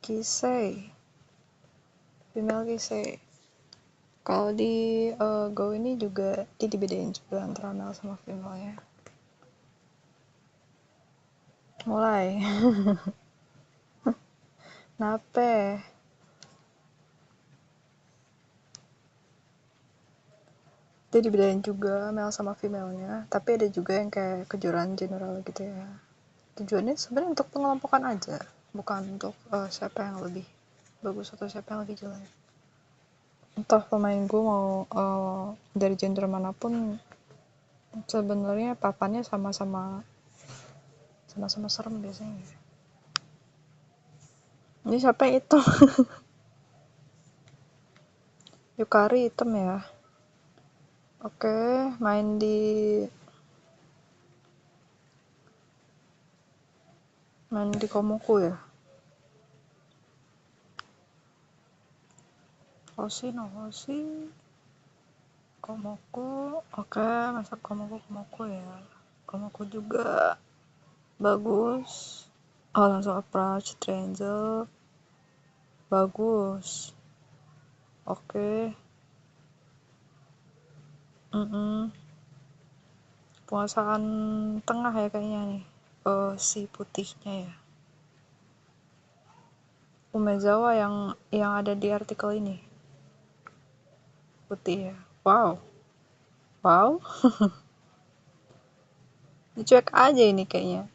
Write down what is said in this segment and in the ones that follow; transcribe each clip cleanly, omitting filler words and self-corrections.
Kisei, female Kisei. Kalau di Go ini juga dia dibedain juga antara male sama female ya. Mulai. Nape? Dia dibedain juga male sama female-nya, tapi ada juga yang kayak kejuaraan general gitu ya. Tujuannya sebenarnya untuk pengelompokan aja, bukan untuk siapa yang lebih bagus atau siapa yang lebih jelek. Entah pemain gue mau dari gender manapun, sebenarnya papannya sama-sama serem biasanya. Ini siapa yang hitam? Yukari hitam ya. Oke, main di Komoku ya. Hoshi no Hoshi, Komoku. Oke, masa Komoku ya. Komoku juga bagus. Oh, langsung approach Triangle. Bagus. Oke. Penguasaan tengah ya kayaknya nih. Si putihnya ya. Umezawa yang ada di artikel ini. Putih ya. Wow. Dicuek aja ini kayaknya.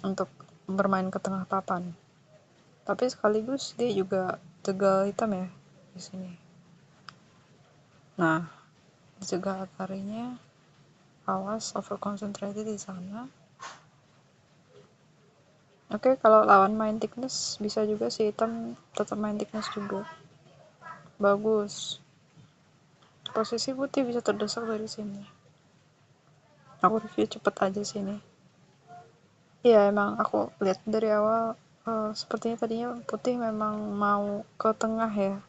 Untuk bermain ke tengah papan. Tapi sekaligus dia juga tegal hitam ya di sini. Nah, dicegah Akarinya. Awas over concentrated di sana. Oke, kalau lawan main thickness bisa juga si hitam tetap main thickness juga. Bagus. Posisi putih bisa terdesak dari sini. Aku review cepet aja sini. Iya, emang aku lihat dari awal sepertinya tadinya putih memang mau ke tengah ya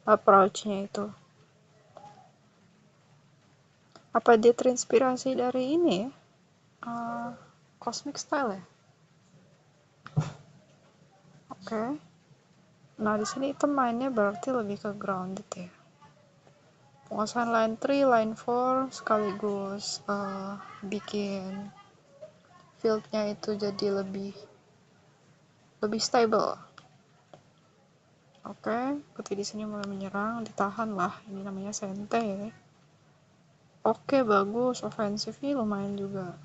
approach-nya itu. Apa dia terinspirasi dari ini ya? Cosmic Style ya? Oke. Nah, di sini hitam mainnya berarti lebih ke grounded ya. Penguasaan line 3, line 4 sekaligus bikin fieldnya itu jadi lebih stable. Oke, putih di sini mulai menyerang, ditahan lah. Ini namanya sente ya. Oke, bagus. Offensifnya lumayan juga.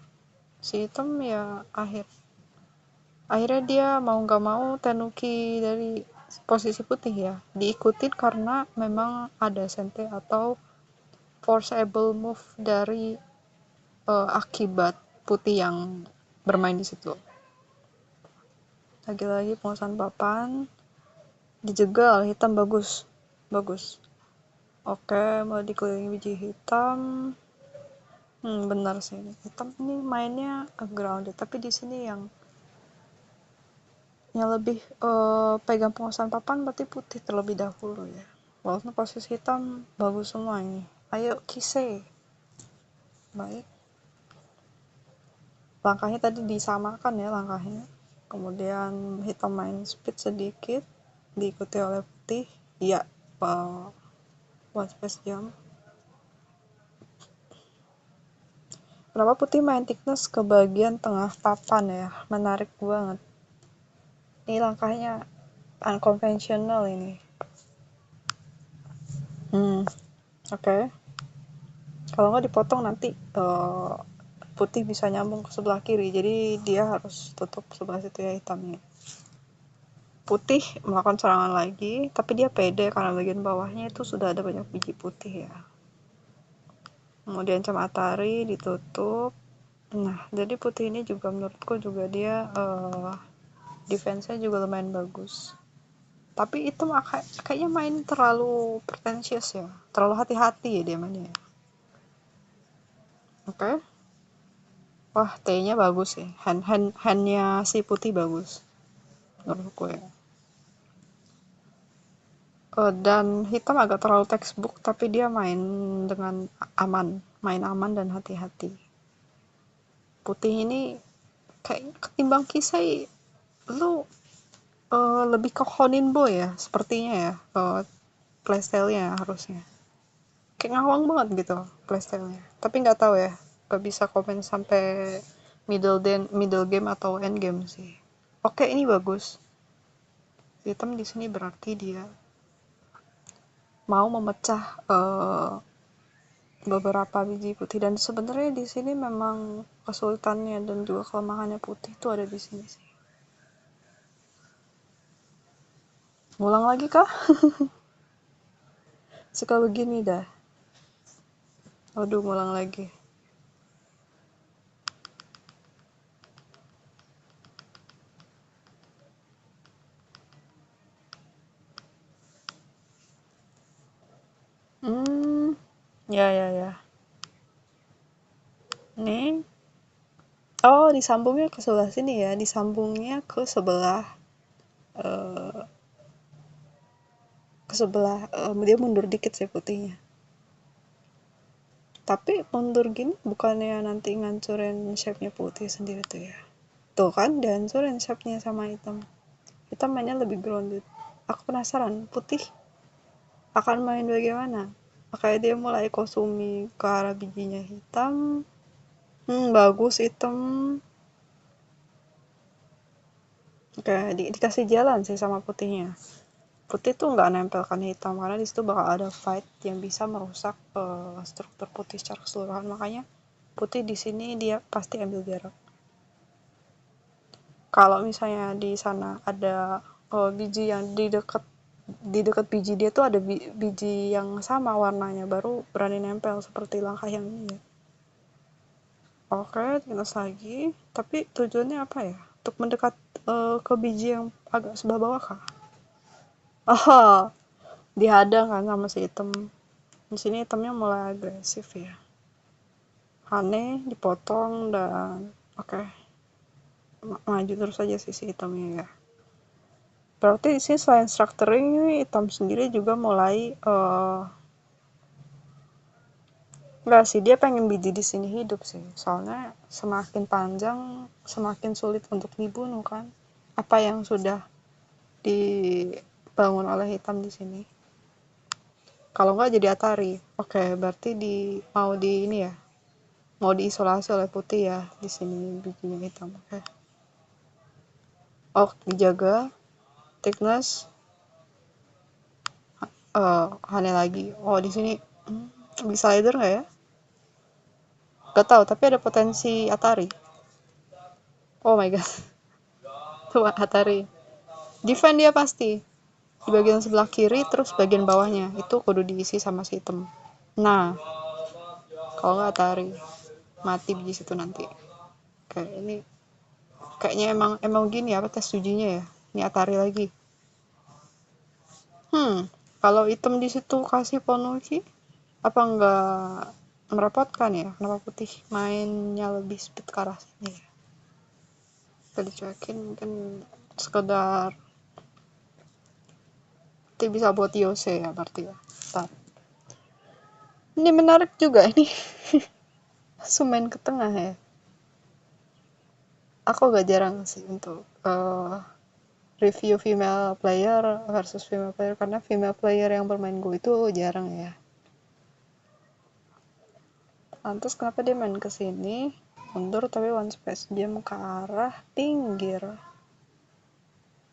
Si hitam ya akhirnya dia mau nggak mau tenuki dari posisi putih ya. Diikutin karena memang ada sente atau forceable move dari akibat putih yang bermain di situ. Lagi-lagi penguasaan papan dijegal, hitam bagus. Oke, mau dikelilingi biji hitam. Benar sih. Hitam ini mainnya grounded, tapi di sini yang lebih pegang penguasaan papan berarti putih terlebih dahulu ya. Walaupun posisi hitam bagus semua ini. Ayo Kisei. Baik. Langkahnya tadi disamakan ya langkahnya. Kemudian hitam main speed sedikit, diikuti oleh putih. Iya, one space jump. Kenapa putih main thickness ke bagian tengah papan ya? Menarik banget. Ini langkahnya unconventional ini. Oke. Kalau nggak dipotong nanti putih bisa nyambung ke sebelah kiri. Jadi dia harus tutup sebelah situ ya hitamnya. Putih melakukan serangan lagi, tapi dia pede karena bagian bawahnya itu sudah ada banyak biji putih ya. Kemudian cam Atari ditutup. Nah, jadi putih ini juga menurutku juga dia defense-nya juga lumayan bagus. Tapi itu kayaknya main terlalu pretentious ya. Terlalu hati-hati ya dia mainnya. Oke. Wah, T-nya bagus ya. Hand-nya si putih bagus. Menurutku ya. Dan hitam agak terlalu textbook, tapi dia main dengan main aman dan hati-hati. Putih ini kayak ketimbang Kisei lu lebih ke Honinbo ya sepertinya ya, playstyle-nya harusnya kayak ngawang banget gitu playstyle-nya, tapi nggak tahu ya, nggak bisa komen sampai middle game atau end game sih. Oke, ini bagus. Hitam di sini berarti dia mau memecah beberapa biji putih, dan sebenarnya di sini memang kesulitannya dan juga kelemahannya putih itu ada di sini sih. Ngulang lagi kah? Suka begini dah. Aduh, ngulang lagi. Hmm, ya ya ya. Nih. Oh, disambungnya ke sebelah sini ya. Disambungnya eh, ke sebelah dia mundur dikit sih putihnya. Tapi mundur gini bukannya nanti ngancurin shape-nya putih sendiri tuh ya. Tuh kan, dihancurin shape-nya sama hitam. Hitam mainnya lebih grounded. Aku penasaran, putih akan main bagaimana? Makanya dia mulai kosumi ke arah bijinya hitam. Bagus hitam. Kayak dikasih jalan sih sama putihnya. Putih tuh nggak nempelkan hitam karena di situ bakal ada fight yang bisa merusak struktur putih secara keseluruhan. Makanya putih di sini dia pasti ambil jarak. Kalau misalnya di sana ada biji yang di dekat biji dia tuh ada biji yang sama warnanya, baru berani nempel seperti langkah yang ini ya. Oke, terus lagi. Tapi tujuannya apa ya? Untuk mendekat ke biji yang agak sebelah bawah kah? Oh, dihadang kan sama si hitam. Di sini hitamnya mulai agresif ya. Hane dipotong dan oke, maju terus aja sisi hitamnya ya. Berarti di sini selain structuring, hitam sendiri juga mulai enggak sih, dia pengen biji di sini hidup sih. Soalnya semakin panjang, semakin sulit untuk dibunuh kan. Apa yang sudah dibangun oleh hitam di sini. Kalau nggak jadi Atari. Oke, berarti mau di ini ya, mau diisolasi oleh putih ya di sini bijinya hitam. Oke. Oh, dijaga thickness Hane lagi. Oh, di sini bisa leader nggak ya? Gak tahu, tapi ada potensi Atari. Oh my god. Tuh Atari. Defend dia pasti. Di bagian sebelah kiri terus bagian bawahnya itu kudu diisi sama si hitam. Nah, kalau nggak Atari mati biji situ nanti. Kayak ini kayaknya emang gini apa tes ujinya ya. Ini Atari lagi. Kalau hitam di situ kasih Ponuki, apa nggak merepotkan ya? Kenapa putih mainnya lebih speed ke arah sini ya? Kita dicuekin mungkin sekedar nanti bisa buat Yose ya berarti ya. Bentar. Ini menarik juga ini. Sumen ke tengah ya. Aku gak jarang sih untuk review female player versus female player karena female player yang bermain Go itu jarang ya. Lantas kenapa dia main ke sini? Mundur tapi one space jam ke arah pinggir.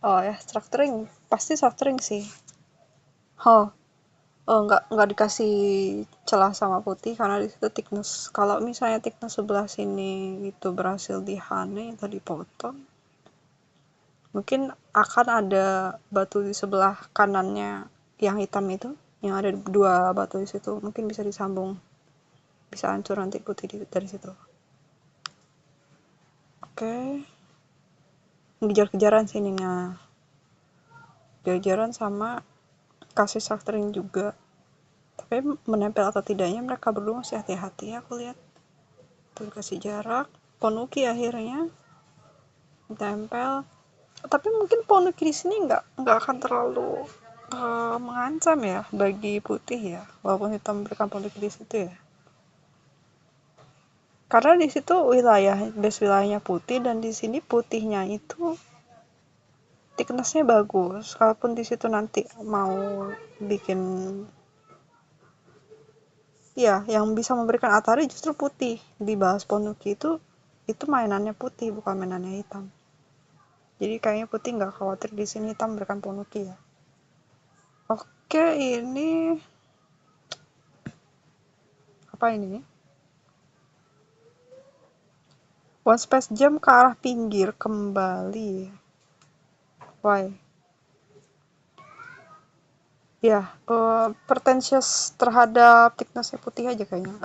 Oh ya, structuring. Pasti structuring sih. Oh, nggak dikasih celah sama putih karena di situ thickness. Kalau misalnya thickness sebelah sini itu berhasil dihane atau dipotong, mungkin akan ada batu di sebelah kanannya yang hitam itu, yang ada dua batu di situ, mungkin bisa disambung, bisa hancur nanti putih dari situ. Oke, kejar-kejaran sini nah, kejar-kejaran sama kasih structuring juga. Tapi menempel atau tidaknya mereka berdua masih hati-hati ya aku lihat. Tuh kasih jarak, Ponuki akhirnya tempel. Tapi mungkin Ponuki di sini nggak akan terlalu mengancam ya bagi putih ya, walaupun hitam memberikan Ponuki di situ ya. Karena di situ base wilayahnya putih dan di sini putihnya itu thickness-nya bagus. Kalaupun di situ nanti mau bikin ya yang bisa memberikan Atari justru putih. Di Bass Ponuki itu mainannya putih bukan mainannya hitam. Jadi kayaknya putih nggak khawatir di sini, hitam berikan Ponuki ya. Oke, ini apa ini? One Space Jam ke arah pinggir kembali. Why? Ya, pretentious terhadap thickness-nya putih aja kayaknya.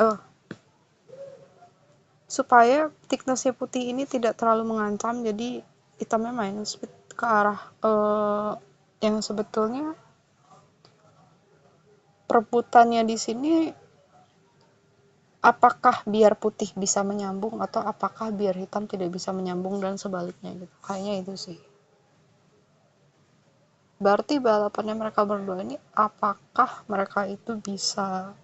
Supaya thickness-nya putih ini tidak terlalu mengancam, jadi hitamnya main speed ke arah yang sebetulnya perebutannya di sini apakah biar putih bisa menyambung atau apakah biar hitam tidak bisa menyambung dan sebaliknya gitu. Kayaknya itu sih. Berarti balapannya mereka berdua ini apakah mereka itu bisa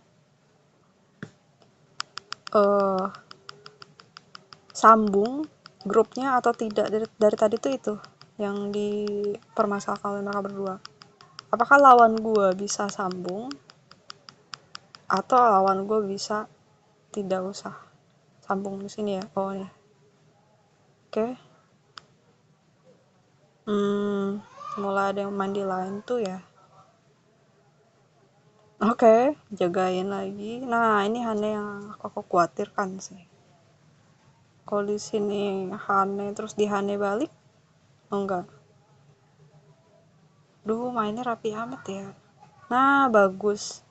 sambung grupnya atau tidak. Dari tadi tuh itu yang dipermasalahkan oleh mereka berdua. Apakah lawan gue bisa sambung atau lawan gue bisa tidak usah sambung di sini ya. Oh ya. Oke. Mulai ada yang main di line tuh ya. Oke, jagain lagi. Nah, ini Hane yang aku khawatirkan sih. Kalau di sini Hane terus di Hane balik, oh enggak. Duh, mainnya rapi amat ya. Nah, bagus.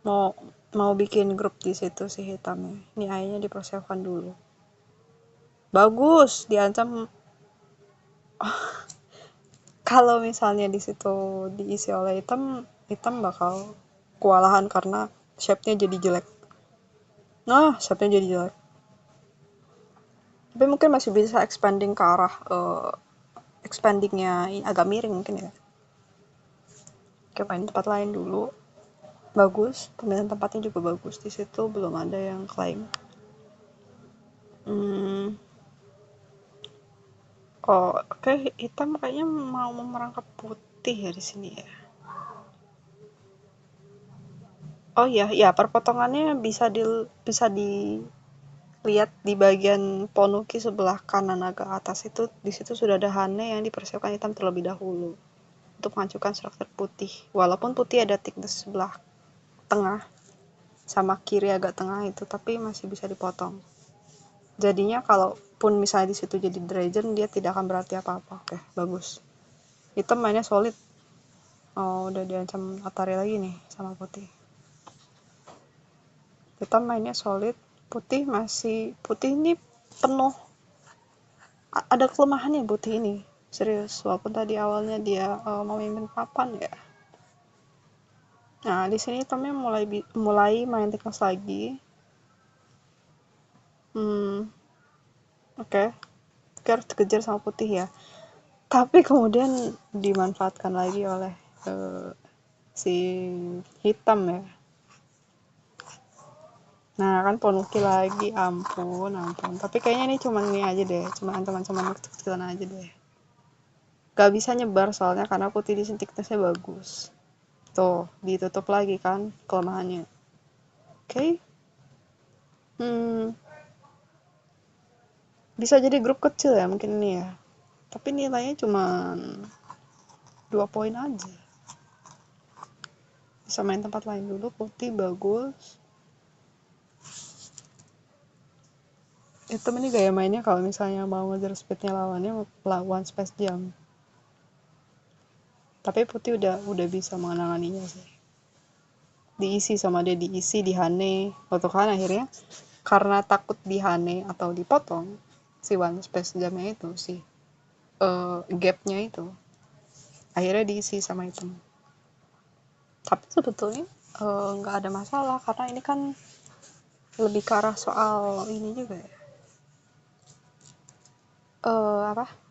Mau bikin grup di situ sih hitamnya. Ini ayahnya dipersiapkan dulu. Bagus, diancam. Kalau misalnya di situ diisi oleh hitam bakal kewalahan karena shape-nya jadi jelek. Nah, shape-nya jadi jelek. Tapi mungkin masih bisa expanding ke arah expandingnya agak miring mungkin ya. Oke, main tempat lain dulu. Bagus, pemilihan tempatnya juga bagus. Di situ belum ada yang claim. Oh, oke, hitam kayaknya mau merangkap putih ya di sini ya. Oh iya, ya perpotongannya bisa dilihat di bagian Ponuki sebelah kanan agak atas itu. Di situ sudah ada Hane yang dipersiapkan hitam terlebih dahulu untuk menghancurkan struktur putih. Walaupun putih ada thickness sebelah tengah sama kiri agak tengah itu, tapi masih bisa dipotong. Jadinya kalaupun misalnya di situ jadi Dragon, dia tidak akan berarti apa-apa. Oke, bagus. Hitam mainnya solid. Oh, udah diancam Atari lagi nih sama putih. Hitam mainnya solid. Putih ini penuh. Ada kelemahannya putih ini. Serius, walaupun tadi awalnya dia memimpin papan ya. Nah, di sini hitamnya mulai main teknis lagi. Oke. Harus dikejar sama putih ya. Tapi kemudian dimanfaatkan lagi oleh si hitam ya. Nah, kan Ponuki lagi, ampun. Tapi kayaknya ini cuman ini aja deh, cuma ancaman-ancaman kecil-kecilan aja deh. Gak bisa nyebar soalnya karena putih di sini thickness-nya bagus. Tuh, ditutup lagi kan kelemahannya. Oke. Bisa jadi grup kecil ya mungkin ini ya. Tapi nilainya cuma 2 poin aja. Bisa main tempat lain dulu, putih bagus. Hitam ini gaya mainnya kalau misalnya mau ngejar speednya lawannya lawan Space Jam. Tapi putih udah bisa mengenanganinya sih. Diisi sama dia, diisi di Hane. Waktu kan akhirnya karena takut di Hane atau dipotong si One Space Jamnya itu sih gapnya itu akhirnya diisi sama hitam. Tapi sebetulnya nggak ada masalah karena ini kan lebih ke arah soal ini juga ya.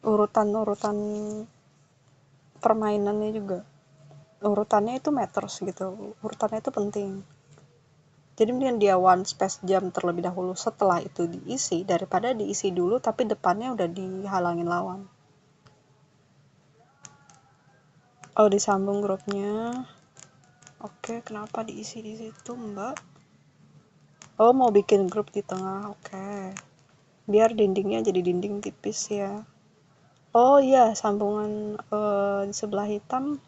Urutan permainannya juga. Urutannya itu matters gitu. Urutannya itu penting. Jadi mending dia one space jam terlebih dahulu setelah itu diisi daripada diisi dulu tapi depannya udah dihalangin lawan. Oh, disambung grupnya. Oke, kenapa diisi di situ, Mbak? Oh, mau bikin grup di tengah. Oke. Biar dindingnya jadi dinding tipis ya. Oh iya, sambungan di sebelah hitam.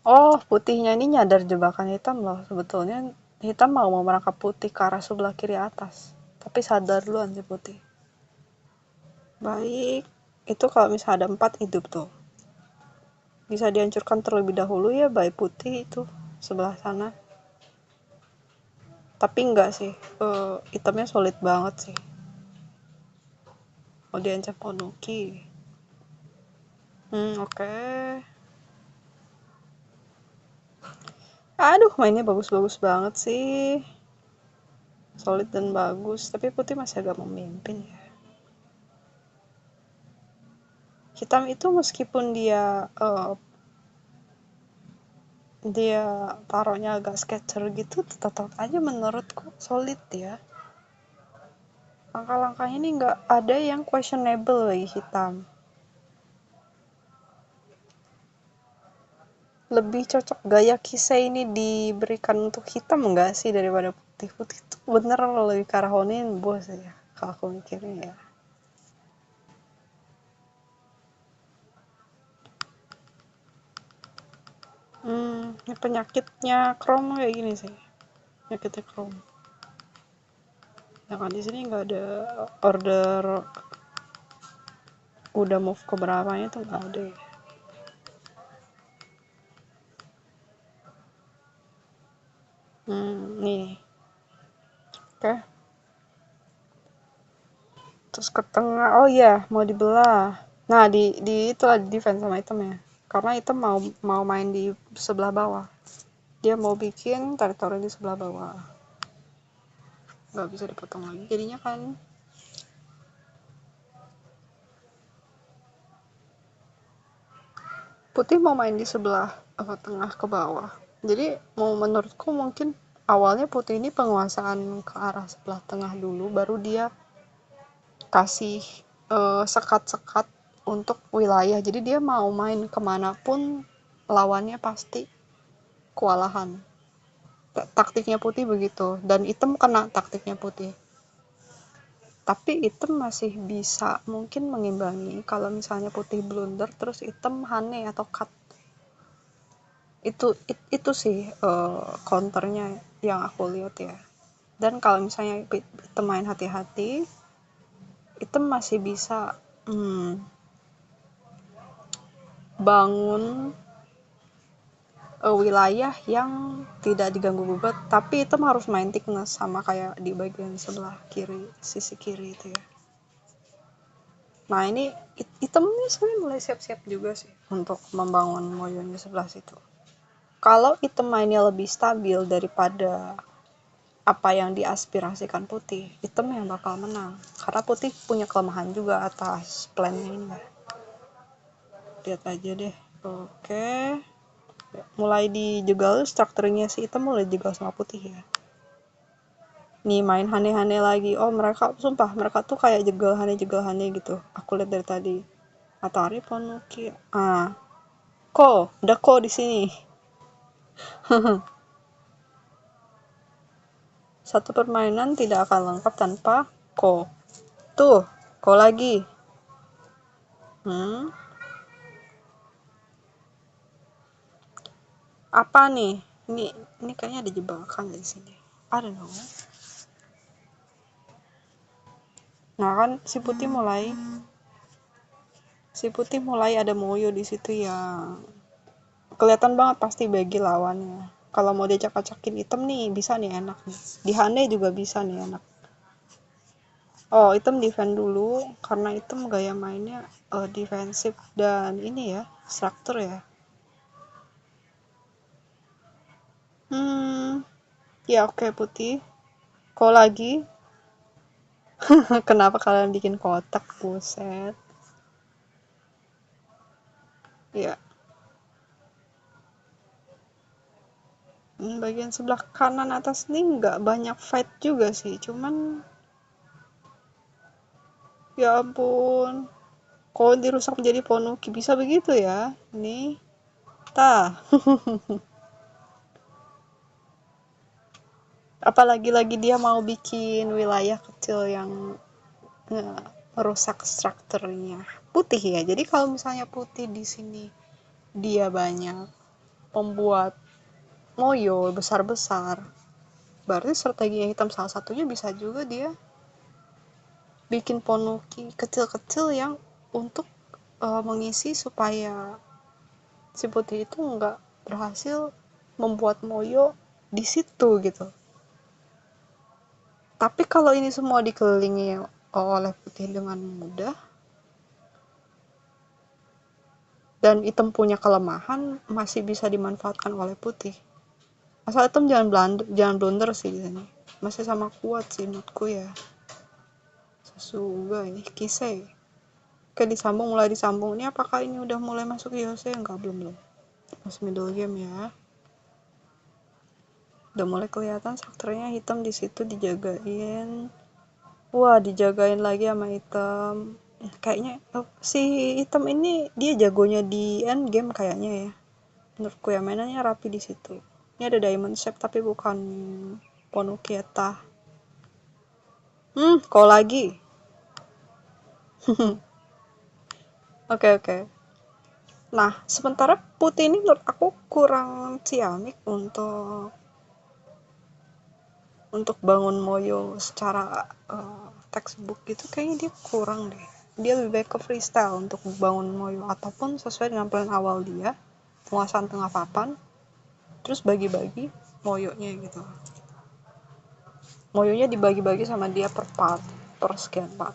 Oh, putihnya ini nyadar jebakan hitam loh. Sebetulnya hitam mau merangkap putih ke arah sebelah kiri atas. Tapi sadar duluan si putih. Baik. Itu kalau misalnya ada 4 hidup tuh. Bisa dihancurkan terlebih dahulu ya baik putih itu sebelah sana. Tapi enggak sih. Hitamnya solid banget sih. Mau diancam Ponuki. Oke. Aduh, mainnya bagus-bagus banget sih. Solid dan bagus. Tapi putih masih agak memimpin ya. Hitam itu meskipun dia taruhnya agak sketcher gitu, tetap aja menurutku solid ya. Langkah-langkahnya ini nggak ada yang questionable bagi hitam. Lebih cocok gaya kisah ini diberikan untuk hitam nggak sih daripada putih? Putih itu bener lebih ke arah Honin bos ya kalau aku mikirnya ya. Ini penyakitnya Chrome kayak gini sih. Penyakitnya Chrome. Ya kan di sini nggak ada order udah move ke berapanya tuh nggak ada ya. Nih. Oke. Terus ke tengah. Oh iya, mau dibelah. Nah, di itu di defense sama item ya. Karena item mau main di sebelah bawah. Dia mau bikin teritori di sebelah bawah. Nggak bisa dipotong lagi. Jadinya kan putih mau main di sebelah tengah ke bawah. Jadi mau menurutku mungkin awalnya putih ini penguasaan ke arah sebelah tengah dulu, baru dia kasih sekat-sekat untuk wilayah. Jadi dia mau main kemanapun lawannya pasti kewalahan. Taktiknya putih begitu, dan item kena taktiknya putih. Tapi item masih bisa mungkin mengimbangi kalau misalnya putih blunder terus item hane atau cut. Itu sih counternya yang aku lihat ya. Dan kalau misalnya item main hati-hati, item masih bisa bangun wilayah yang tidak diganggu gugat, tapi item harus main thickness sama kayak di bagian sebelah kiri, sisi kiri itu ya. Nah ini itemnya sebenarnya mulai siap-siap juga sih untuk membangun moyon di sebelah situ. Kalau item mainnya lebih stabil daripada apa yang diaspirasikan putih, item yang bakal menang. Karena putih punya kelemahan juga atas plannya ini. Lihat aja deh. Oke. Mulai dijegal strukturnya si item mulai dijegal sama putih ya. Nih main hane-hane lagi. Oh mereka sumpah mereka tuh kayak jegal hane gitu. Aku lihat dari tadi. Atari Ponuki. Udah di sini. Satu permainan tidak akan lengkap tanpa ko. Tuh, ko lagi. Apa nih? Ini kayaknya ada jebakan di sini. I don't know. Nah kan si putih mulai ada moyo di situ yang kelihatan banget pasti bagi lawannya. Kalau mau diajak acakin item nih bisa nih enak nih. Di Hane juga bisa nih enak. Oh, item defend dulu karena item gaya mainnya defensif dan ini ya, struktur ya. Ya oke putih. Kok lagi? Kenapa kalian bikin kotak, buset? Ya, bagian sebelah kanan atas ini nggak banyak fight juga sih, cuman ya ampun, kok dirusak menjadi Ponuki bisa begitu ya? Nih, Tah. Apalagi dia mau bikin wilayah kecil yang merusak strukturnya. Putih ya. Jadi kalau misalnya putih di sini dia banyak membuat moyo besar-besar, berarti strategi yang hitam salah satunya bisa juga dia bikin ponuki kecil-kecil yang untuk mengisi supaya si putih itu nggak berhasil membuat moyo di situ gitu. Tapi kalau ini semua dikelilingi oleh putih dengan mudah, dan hitam punya kelemahan, masih bisa dimanfaatkan oleh putih. Asal hitam jangan blunder sih di sini. Masih sama kuat sih menurutku ya. Sasuga ini Kisei. Oke, mulai disambung. Ini apakah ini udah mulai masuk Yose? Enggak, belum. Masih middle game ya. Udah mulai kelihatan strukturnya hitam di situ dijagain. Wah, dijagain lagi sama hitam. Kayaknya si hitam ini dia jagonya di end game kayaknya ya. Menurutku ya, mainannya rapi di situ. Ini ada diamond shape tapi bukan Ponukieta. Kok lagi? Oke. Nah, sementara putih ini menurut aku kurang ciamik untuk bangun moyo secara textbook gitu, kayaknya dia kurang deh. Dia lebih baik ke freestyle untuk bangun moyo, ataupun sesuai dengan plan awal dia, penguasaan tengah papan, terus bagi-bagi moyonya gitu. Moyonya dibagi-bagi sama dia per part, per sekian part.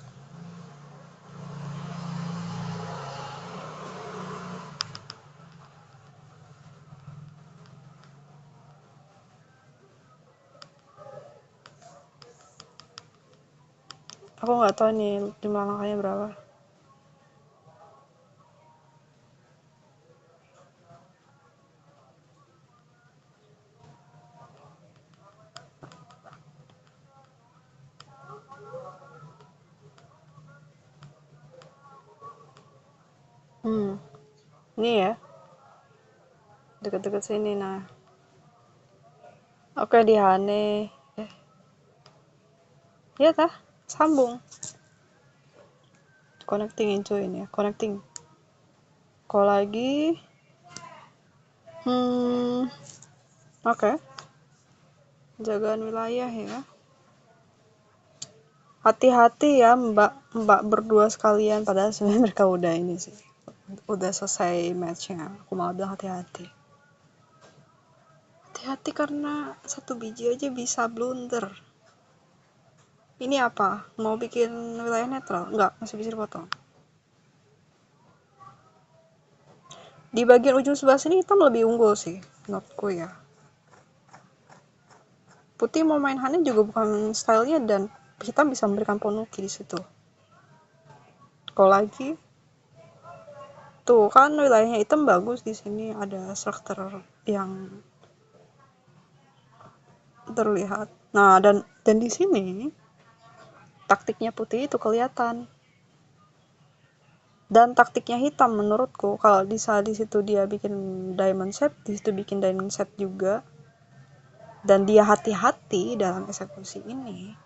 Aku nggak tahu nih jumlah langkahnya berapa. Ini ya, deket-deket sini. Nah, oke, di Hane. Ya tah, sambung. Connecting into ini ya, connecting. Kalau lagi, oke. Jagaan wilayah ya. Hati-hati ya mbak berdua sekalian, padahal sebenarnya mereka udah ini sih. Udah selesai matchnya. Aku mau bilang hati-hati. Hati-hati karena satu biji aja bisa blunder. Ini apa? Mau bikin wilayah netral? Enggak, masih bisa dipotong. Di bagian ujung sebelah sini hitam lebih unggul sih, menurutku ya. Putih mau main Hanin juga bukan stylenya, dan hitam bisa memberikan ponuki di situ. Kalau lagi, tuh kan wilayahnya hitam bagus, di sini ada struktur yang terlihat. Nah, dan di sini taktiknya putih itu kelihatan. Dan taktiknya hitam menurutku, kalau di situ dia bikin diamond shape, di situ bikin diamond shape juga, dan dia hati-hati dalam eksekusi ini,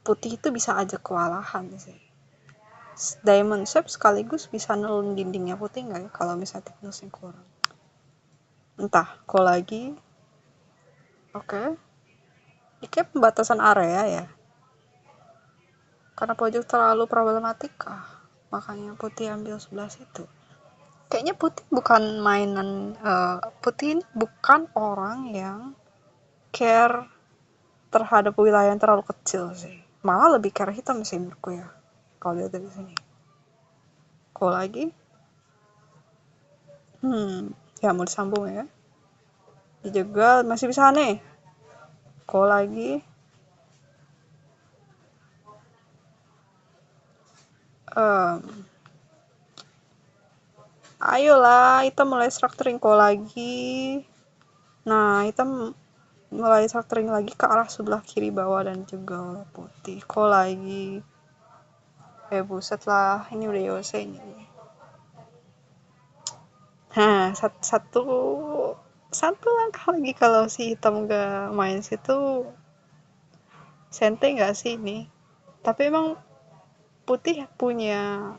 putih itu bisa aja kewalahan sih. Diamond shape sekaligus bisa nulun dindingnya putih nggak ya kalau misalnya thicknessnya kurang. Entah, kok lagi. Oke. Ini kayak pembatasan area ya. Karena pojok terlalu problematika, makanya putih ambil sebelah situ. Kayaknya putih bukan mainan, putih ini bukan orang yang care terhadap wilayah yang terlalu kecil sih. Malah lebih care hitam sih menurutku ya, kalau lihat dari sini. Kok lagi? Ya mau disambung ya. Dijegal masih bisa aneh. Kok lagi? Ayolah, kita mulai structuring kok lagi. Nah, kita mulai structuring lagi ke arah sebelah kiri bawah dan juga oleh putih. Kok lagi? Buset lah, ini udah Yose ini. Nah, satu satu langkah lagi kalau si hitam gak main situ, sente nggak sih ini? Tapi emang putih punya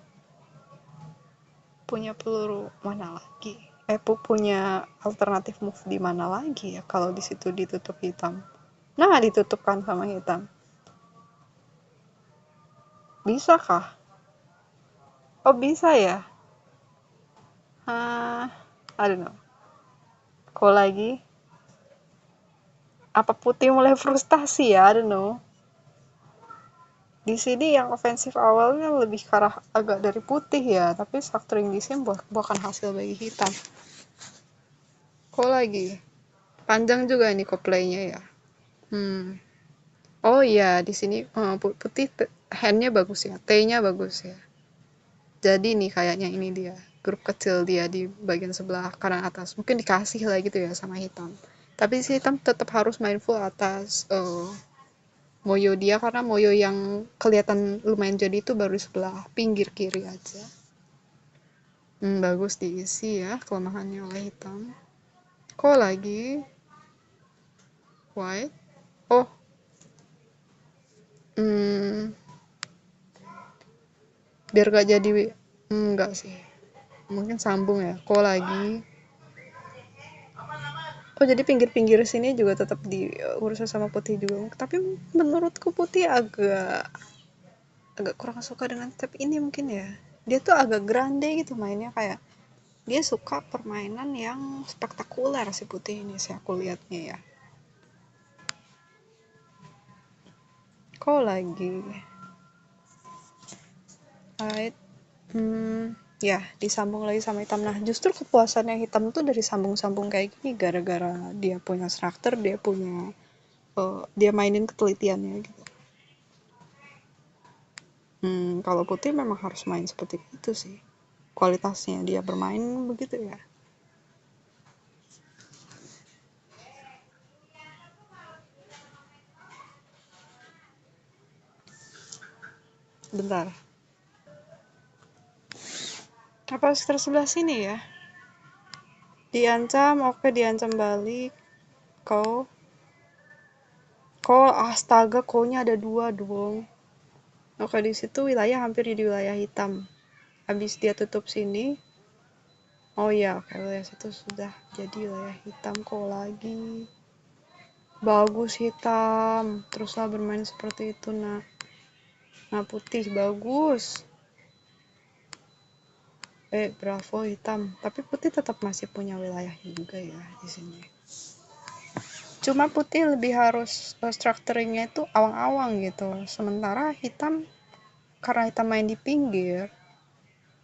punya peluru mana lagi? Punya alternatif move di mana lagi ya kalau di situ ditutup hitam? Nah, ditutupkan sama hitam. Bisa kah? Oh, bisa ya? I don't know. Kok lagi? Apa putih mulai frustasi ya? I don't know. Di sini yang ofensif awalnya lebih ke arah agak dari putih ya, tapi structuring di sini bukan hasil bagi hitam. Kok lagi? Panjang juga ini koplaynya ya. Oh iya, di sini putih handnya bagus ya, T-nya bagus ya. Jadi nih kayaknya ini dia grup kecil dia di bagian sebelah kanan atas. Mungkin dikasih lah gitu ya sama hitam. Tapi si hitam tetap harus mindful atas moyo dia karena moyo yang kelihatan lumayan jadi itu baru sebelah pinggir kiri aja. Bagus diisi ya kelemahannya oleh hitam. Kok lagi? White? Oh, hmm, biar gak jadi enggak sih. Mungkin sambung ya. Kok lagi? Oh, jadi pinggir-pinggir sini juga tetap diurus sama putih juga. Tapi menurutku putih agak agak kurang suka dengan step ini mungkin ya. Dia tuh agak grande gitu mainnya, kayak dia suka permainan yang spektakuler si putih ini sih aku lihatnya ya. Kok lagi? Right. Ya, disambung lagi sama hitam. Nah, justru kepuasannya hitam tuh dari sambung-sambung kayak gini gara-gara dia punya struktur, dia punya dia mainin ketelitiannya gitu. Kalau putih memang harus main seperti itu sih. Kualitasnya dia bermain begitu ya. Bentar. Apa sekitar sebelah sini ya? Diancam, oke diancam balik. Kau. Kau astaga, kau-nya ada 2 dong. Oke, di situ wilayah hampir di wilayah hitam. Habis dia tutup sini. Oh iya, oke, wilayah situ sudah jadi wilayah hitam. Kau lagi. Bagus hitam. Teruslah bermain seperti itu, nak. Nah, putih bagus. Bravo hitam. Tapi putih tetap masih punya wilayah juga ya di sini. Cuma putih lebih harus structuringnya itu awang-awang gitu. Sementara hitam, karena hitam main di pinggir,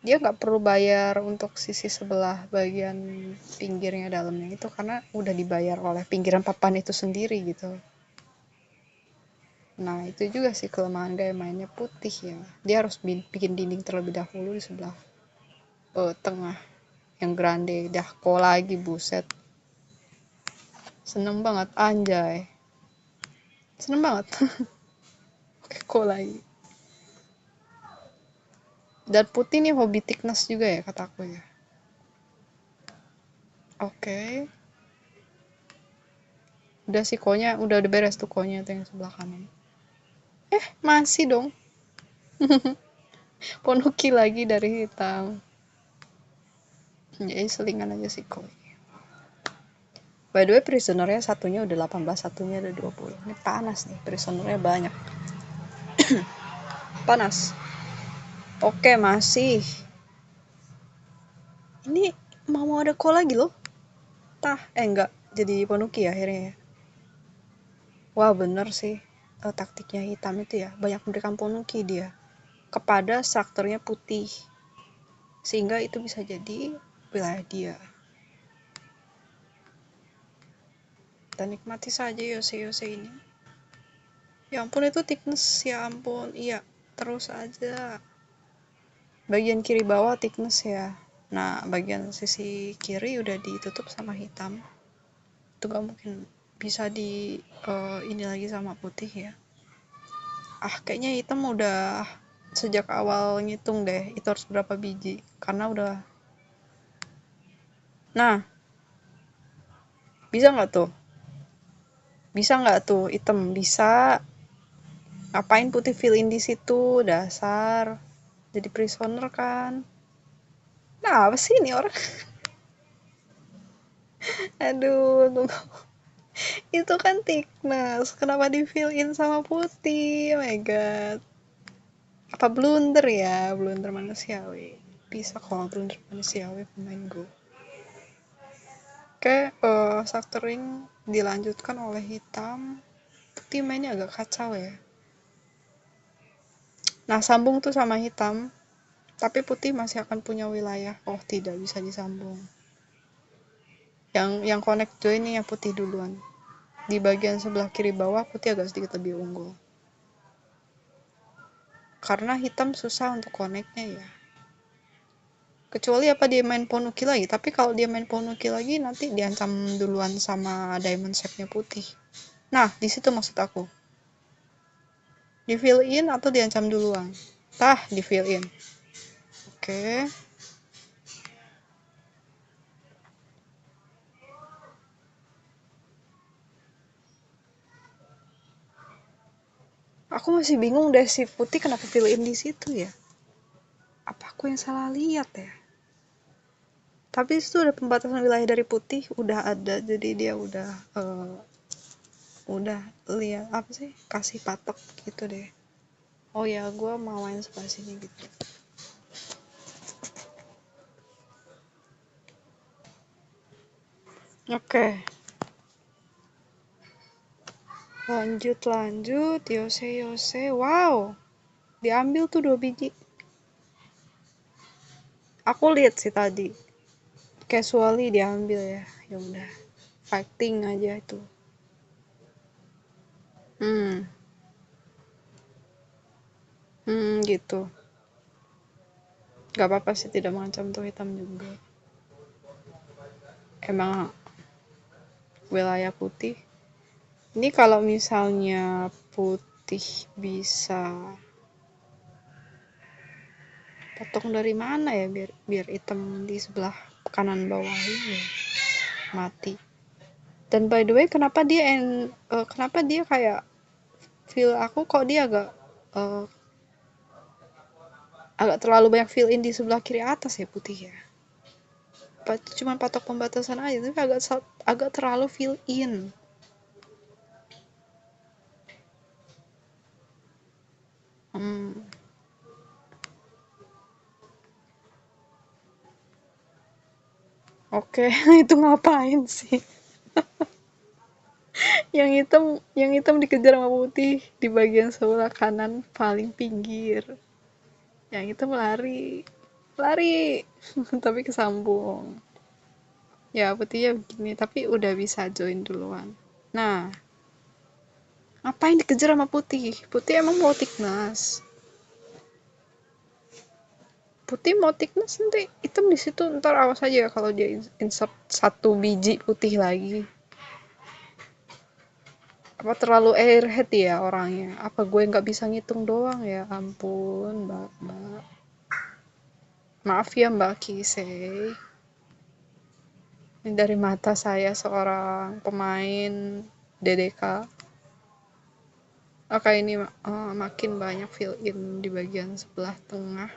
dia nggak perlu bayar untuk sisi sebelah bagian pinggirnya dalamnya itu karena udah dibayar oleh pinggiran papan itu sendiri gitu. Nah, itu juga sih kelemahan gaya mainnya putih ya. Dia harus bikin dinding terlebih dahulu di sebelah tengah yang grande. Dah kok lagi, buset. Seneng banget, anjay. Seneng banget. Oke, kok lagi. Dan putih nih hobi thickness juga ya kataku ya. Oke. Udah sih konya, udah beres tuh konya tuh yang sebelah kanan. Masih dong. Ponuki lagi dari hitam. Jadi selingan aja sih koi. By the way, prisonernya satunya udah 18, satunya udah 20. Ini panas nih, prisonernya banyak. Panas. Oke, masih. Ini mau ada call lagi loh. Enggak. Jadi Ponuki ya akhirnya ya. Wah, bener sih. Taktiknya hitam itu ya. Banyak memberikan Ponuki dia. Kepada strukturnya putih. Sehingga itu bisa jadi wilayah dia. Dan nikmati saja Yose-Yose ini. Ya ampun, itu thickness, ya ampun. Iya, terus aja. Bagian kiri bawah thickness ya. Nah, bagian sisi kiri udah ditutup sama hitam. Itu gak mungkin bisa di ini lagi sama putih ya. Kayaknya hitam udah sejak awal ngitung deh itu harus berapa biji. Karena udah Nah, bisa nggak tuh? Bisa nggak tuh hitam? Bisa. Ngapain putih fill in di situ? Dasar. Jadi prisoner kan. Nah, apa sih ini orang? Aduh, tunggu. Itu kan thickness. Kenapa di fill in sama putih? Oh my god. Apa blunder ya? Blunder manusiawi. Bisa kok blunder manusiawi pemain Go. Oke, factoring dilanjutkan oleh hitam. Putih mainnya agak kacau ya. Nah, sambung tuh sama hitam. Tapi putih masih akan punya wilayah. Oh, tidak bisa disambung. Yang connect join ini yang putih duluan. Di bagian sebelah kiri bawah putih agak sedikit lebih unggul. Karena hitam susah untuk connect-nya ya. Kecuali apa dia main Ponuki lagi. Tapi kalau dia main Ponuki lagi nanti diancam duluan sama Diamond Shape-nya putih. Nah, di situ maksud aku. Di fill in atau diancam duluan? Di fill in. Oke. Aku masih bingung deh si putih kenapa fill in di situ ya. Apa aku yang salah lihat ya? Tapi itu udah pembatasan wilayah dari putih udah ada, jadi dia udah lihat apa sih, kasih patok gitu deh. Oh ya, gue mau main sebelah sini gitu. Oke, lanjut Yose. Wow, diambil tuh 2 biji. Aku lihat sih tadi casually diambil ya. Ya udah, fighting aja itu. Hmm. Gitu. Gak apa-apa sih, tidak mengancam tuh hitam juga. Emang wilayah putih. Ini kalau misalnya putih bisa potong dari mana ya biar hitam di sebelah kanan bawah ini mati. Dan by the way, kenapa dia kayak feel aku kok dia uh, agak terlalu banyak fill in di sebelah kiri atas ya putih ya. Cuma patok pembatasan aja tapi agak terlalu fill in. Hmm. Oke, itu ngapain sih? Yang hitam dikejar sama putih di bagian sebelah kanan paling pinggir. Yang hitam lari tapi kesambung. Ya putihnya begini tapi udah bisa join duluan. Nah, ngapain dikejar sama putih? Putih emang mau thickness. Putih mau thickness nanti hitam di situ, ntar awas aja ya kalau dia insert 1 biji putih lagi. Apa terlalu airhead ya orangnya? Apa gue nggak bisa ngitung doang ya? Ampun, mbak. Maaf ya Mbak Kisei. Ini dari mata saya seorang pemain DDK. Oke, ini makin banyak fill in di bagian sebelah tengah.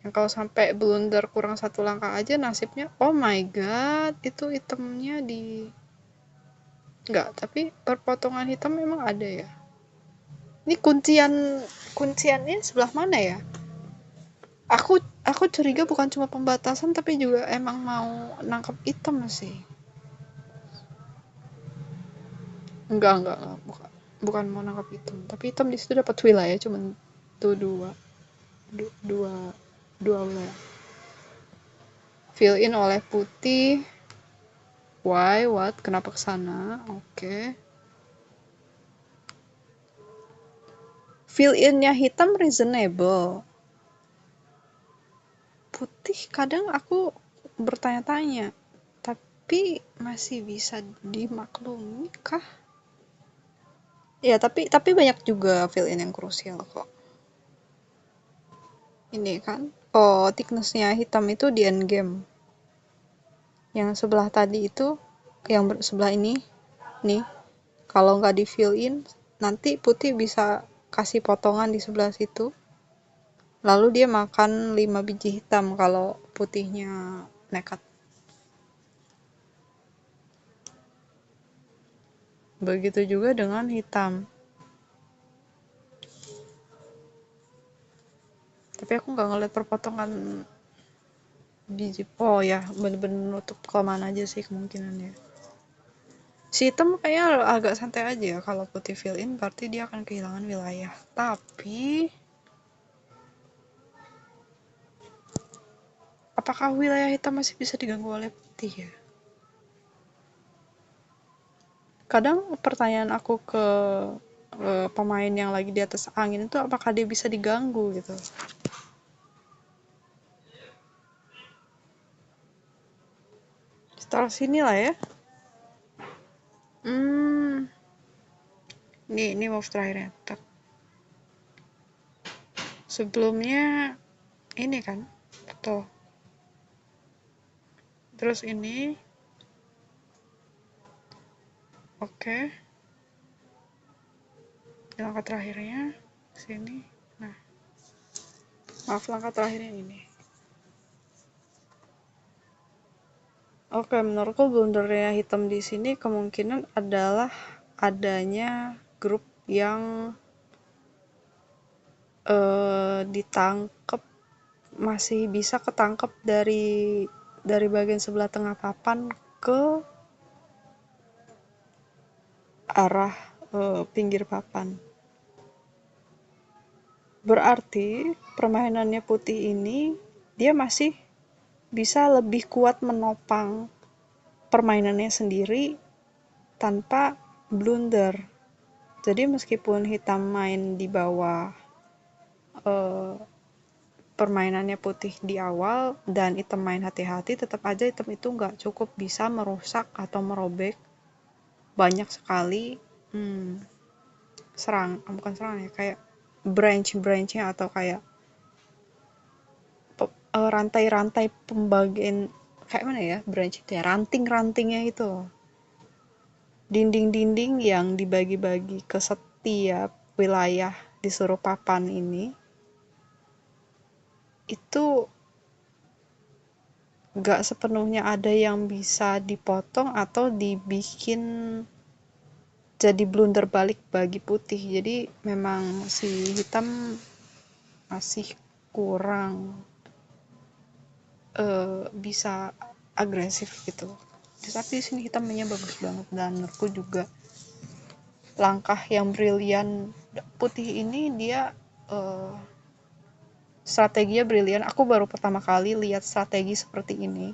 Yang kalau sampai blunder kurang 1 langkah aja nasibnya, oh my god, itu itemnya di... Enggak, tapi perpotongan hitam memang ada ya. Ini kunciannya sebelah mana ya? Aku curiga bukan cuma pembatasan tapi juga emang mau nangkep item sih. Enggak, bukan mau nangkap item, tapi item di situ dapat wilayah cuman tuh dua dua wilayah. Fill in oleh putih. Why? What? Kenapa kesana? Oke. Fill in-nya hitam reasonable. Putih kadang aku bertanya-tanya, tapi masih bisa dimaklumi kah? Ya, tapi banyak juga fill in yang krusial kok. Ini kan, oh thickness-nya hitam itu di endgame. Yang sebelah tadi itu, yang sebelah ini, nih, kalau nggak di fill in, nanti putih bisa kasih potongan di sebelah situ. Lalu dia makan 5 biji hitam kalau putihnya nekat. Begitu juga dengan hitam. Tapi aku nggak ngeliat perpotongan biji. Oh ya, bener-bener nutup kelamaan aja sih kemungkinannya. Si hitam kayaknya agak santai aja ya. Kalau putih fill in berarti dia akan kehilangan wilayah. Tapi apakah wilayah hitam masih bisa diganggu oleh putih ya? Kadang pertanyaan aku ke pemain yang lagi di atas angin itu apakah dia bisa diganggu gitu. Setelah sini lah ya. Ini move terakhirnya. Sebelumnya ini kan, tuh. Terus ini, oke. Langkah terakhirnya sini. Nah, maaf langkah terakhirnya ini. Oke, menurutku blundernya hitam di sini kemungkinan adalah adanya grup yang ditangkep, masih bisa ketangkep dari bagian sebelah tengah papan ke arah pinggir papan. Berarti permainannya putih ini dia masih bisa lebih kuat menopang permainannya sendiri tanpa blunder. Jadi meskipun hitam main di bawah permainannya putih di awal dan hitam main hati-hati, tetap aja hitam itu nggak cukup bisa merusak atau merobek banyak sekali bukan serang ya, kayak branch-branchnya atau kayak rantai-rantai pembagian, kayak mana ya branch itu ya, ranting-rantingnya itu, dinding-dinding yang dibagi-bagi ke setiap wilayah di seluruh papan ini itu gak sepenuhnya ada yang bisa dipotong atau dibikin jadi blunder balik bagi putih. Jadi memang si hitam masih kurang bisa agresif gitu. Tapi di sini hitam mainnya bagus banget dan menurutku juga langkah yang brilian putih ini, dia strateginya brilian. Aku baru pertama kali lihat strategi seperti ini.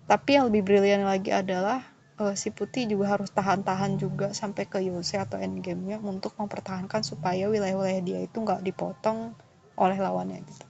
Tapi yang lebih brilian lagi adalah si putih juga harus tahan-tahan juga sampai ke Yose atau endgame-nya untuk mempertahankan supaya wilayah-wilayah dia itu nggak dipotong oleh lawannya gitu.